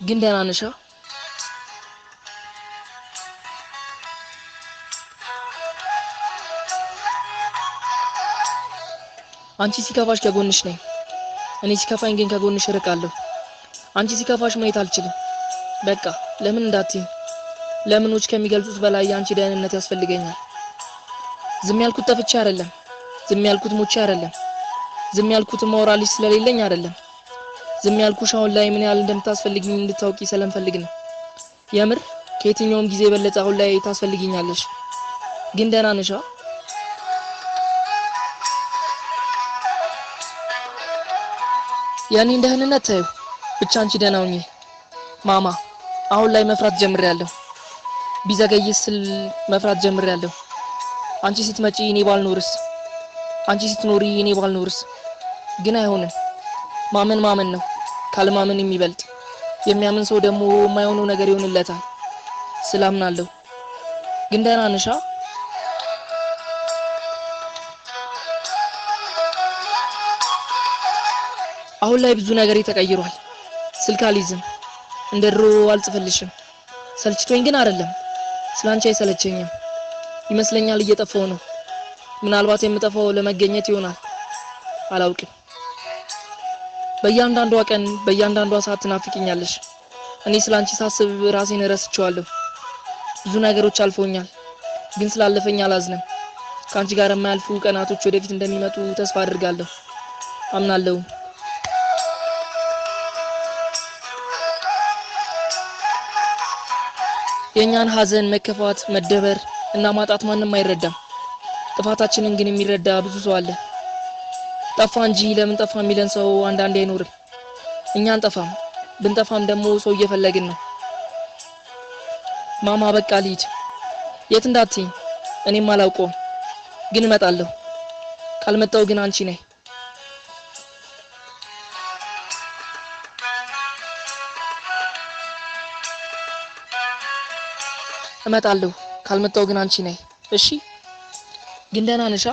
ግን ደህና ነሽ? አንቺ ሲከፋሽ ከጎንሽ ነኝ። እኔ ሲከፋኝ ግን ከጎንሽ እርቃለሁ። አንቺ ሲከፋሽ ማየት አልችልም። በቃ ለምን እንዳትይ ለምኖች ከሚገልጹት በላይ አንቺ ደህንነት ያስፈልገኛል። ዝም ያልኩት ጠፍቼ አይደለም። ዝም ያልኩት ሞቼ አይደለም። ዝም ያልኩት ማውራልሽ ስለሌለኝ አይደለም። ዝም ያልኩሽ አሁን ላይ ምን ያህል እንደምታስፈልጊኝ እንድታውቂ ስለምፈልግ ነው። የምር ከየትኛውም ጊዜ በለጠ አሁን ላይ ታስፈልጊኛለሽ። ግን ደህና ነሽ? ያኔን ደህንነት ታዩ ብቻ አንቺ ደህና ሁኚ ማማ። አሁን ላይ መፍራት ጀምሬያለሁ። ቢዘገይስ ስል መፍራት ጀምሬያለሁ። አንቺ ስትመጪ እኔ ባልኖርስ? አንቺ ስትኖሪ እኔ ባልኖርስ? ግን አይሆንም። ማመን ነው ካልማመን የሚበልጥ። የሚያምን ሰው ደግሞ የማይሆነው ነገር ይሆንለታል። ስላምናለሁ። ግን ደህና ነሽ? አሁን ላይ ብዙ ነገር ተቀይሯል። ስልክ አልይዝም፣ እንደድሮ አልጽፍልሽም። ሰልችቶኝ ግን አይደለም፣ ስላንቺ አይሰለቸኝም። ይመስለኛል እየጠፋው ነው። ምናልባት የምጠፋው ለመገኘት ይሆናል፣ አላውቅም። በእያንዳንዷ ቀን በእያንዳንዷ ሰዓት ትናፍቂኛለሽ። እኔ ስላንቺ ሳስብ ራሴን እረስቸዋለሁ። ብዙ ነገሮች አልፈውኛል፣ ግን ስላለፈኝ አላዝንም። ካንቺ ጋር የማያልፉ ቀናቶች ወደፊት እንደሚመጡ ተስፋ አድርጋለሁ፣ አምናለሁ። የኛን ሐዘን፣ መከፋት፣ መደበር እና ማጣት ማንንም አይረዳም። ጥፋታችንን ግን የሚረዳ ብዙ ሰው አለ። ጠፋ እንጂ ለምን ጠፋ የሚለን ሰው አንዳንዴ አይኖርም። እኛን ጠፋም ብንጠፋም ደግሞ ሰው እየፈለግን ነው። ማማ በቃ ልሂድ። የት እንዳትይኝ እኔም አላውቀውም፣ ግን እመጣለሁ። ካልመጣው ግን አንቺ ነይ። እመጣለሁ። ካልመጣው ግን አንቺ ነይ። እሺ? ግን ደህና ነሽ?